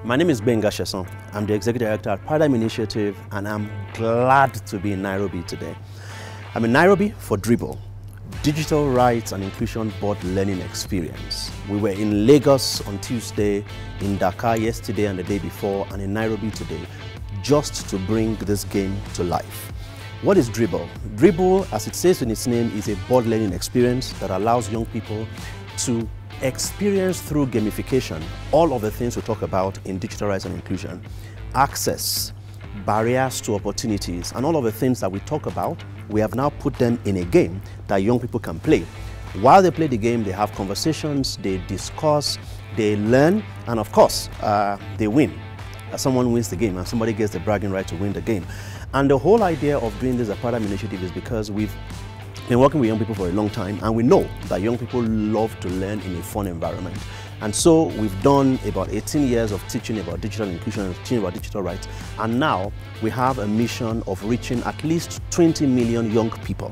My name is Gbenga Sesan. I'm the Executive Director at Paradigm Initiative, and I'm glad to be in Nairobi today. I'm in Nairobi for DRIBLE, Digital Rights and Inclusion Board Learning Experience. We were in Lagos on Tuesday, in Dakar yesterday and the day before, and in Nairobi today, just to bring this game to life. What is DRIBLE? DRIBLE, as it says in its name, is a board learning experience that allows young people to experience through gamification all of the things we talk about in digital rights and inclusion: access, barriers to opportunities, and all of the things that we talk about. We have now put them in a game that young people can play. While they play the game, they have conversations, they discuss, they learn, and of course, they win. Someone wins the game and somebody gets the bragging right to win the game. And the whole idea of doing this as a Paradigm Initiative is because we've been working with young people for a long time, and we know that young people love to learn in a fun environment. And so we've done about 18 years of teaching about digital inclusion and teaching about digital rights. And now we have a mission of reaching at least 20 million young people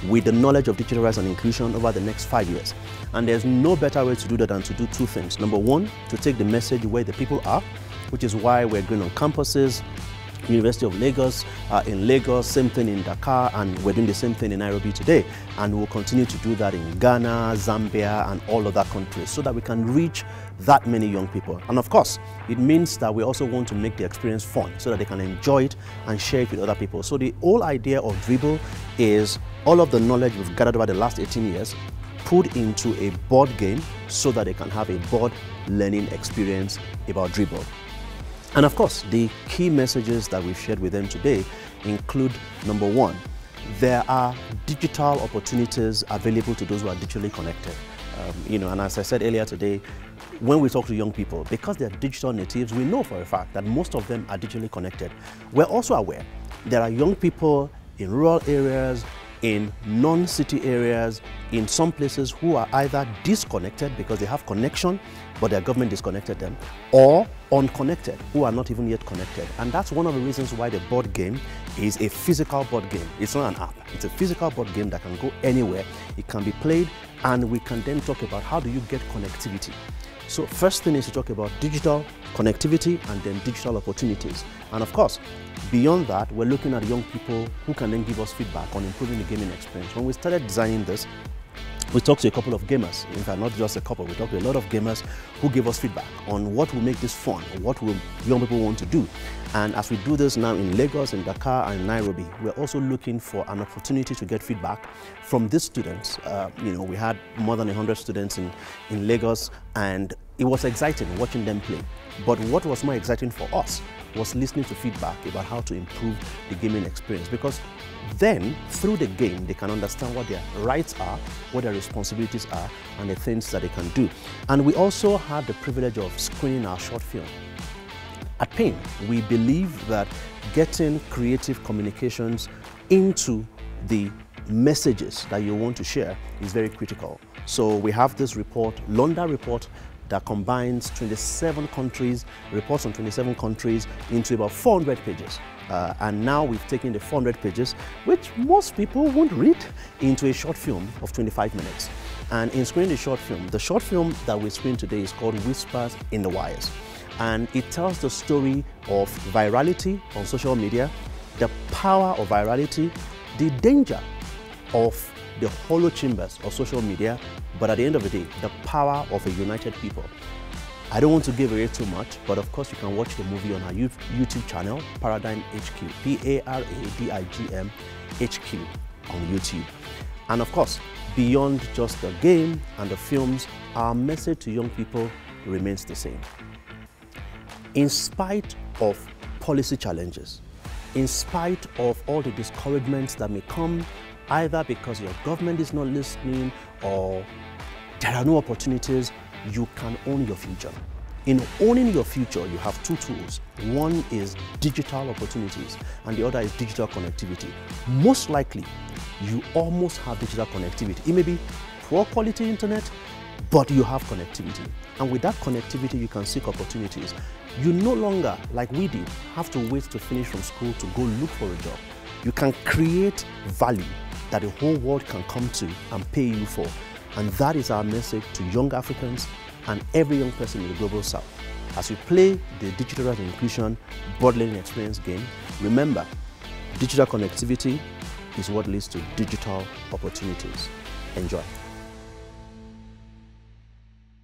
with the knowledge of digital rights and inclusion over the next 5 years. And there's no better way to do that than to do two things. Number one, to take the message where the people are, which is why we're going on campuses. University of Lagos, in Lagos, same thing in Dakar, and we're doing the same thing in Nairobi today. And we'll continue to do that in Ghana, Zambia, and all other countries so that we can reach that many young people. And of course, it means that we also want to make the experience fun so that they can enjoy it and share it with other people. So the whole idea of DRIBLE is all of the knowledge we've gathered over the last 18 years put into a board game so that they can have a board learning experience about DRIBLE. And of course, the key messages that we've shared with them today include, number one, there are digital opportunities available to those who are digitally connected. And as I said earlier today, when we talk to young people, because they're digital natives, we know for a fact that most of them are digitally connected. We're also aware there are young people in rural areas, in non-city areas, in some places who are either disconnected because they have connection, but their government disconnected them, or unconnected, who are not even yet connected. And that's one of the reasons why the board game is a physical board game. It's not an app. It's a physical board game that can go anywhere. It can be played, and we can then talk about how do you get connectivity. So first thing is to talk about digital connectivity and then digital opportunities. And of course, beyond that, we're looking at young people who can then give us feedback on improving the gaming experience. When we started designing this, we talked to a couple of gamers. In fact, not just a couple, we talked to a lot of gamers who gave us feedback on what will make this fun, what will young people want to do. And as we do this now in Lagos, in Dakar, and Nairobi, we're also looking for an opportunity to get feedback from these students. We had more than 100 students in Lagos, and it was exciting watching them play. But what was more exciting for us was listening to feedback about how to improve the gaming experience, because then through the game they can understand what their rights are, what their responsibilities are, and the things that they can do. And we also had the privilege of screening our short film. At PAIN, we believe that getting creative communications into the messages that you want to share is very critical. So we have this report, London report, that combines 27 countries, reports on 27 countries into about 400 pages. And now we've taken the 400 pages, which most people won't read, into a short film of 25 minutes. And in screening the short film that we screened today is called Whispers in the Wires. And it tells the story of virality on social media, the power of virality, the danger of the hollow chambers of social media, but at the end of the day, the power of a united people. I don't want to give away too much, but of course you can watch the movie on our YouTube channel, Paradigm HQ, Paradigm HQ on YouTube. And of course, beyond just the game and the films, our message to young people remains the same. In spite of policy challenges, in spite of all the discouragements that may come, either because your government is not listening or there are no opportunities, you can own your future. In owning your future, you have two tools. One is digital opportunities, and the other is digital connectivity. Most likely, you almost have digital connectivity. It may be poor quality internet, but you have connectivity. And with that connectivity, you can seek opportunities. You no longer, like we did, have to wait to finish from school to go look for a job. You can create value that the whole world can come to and pay you for. And that is our message to young Africans and every young person in the Global South. As you play the digital rights and inclusion board learning experience game, remember, digital connectivity is what leads to digital opportunities. Enjoy.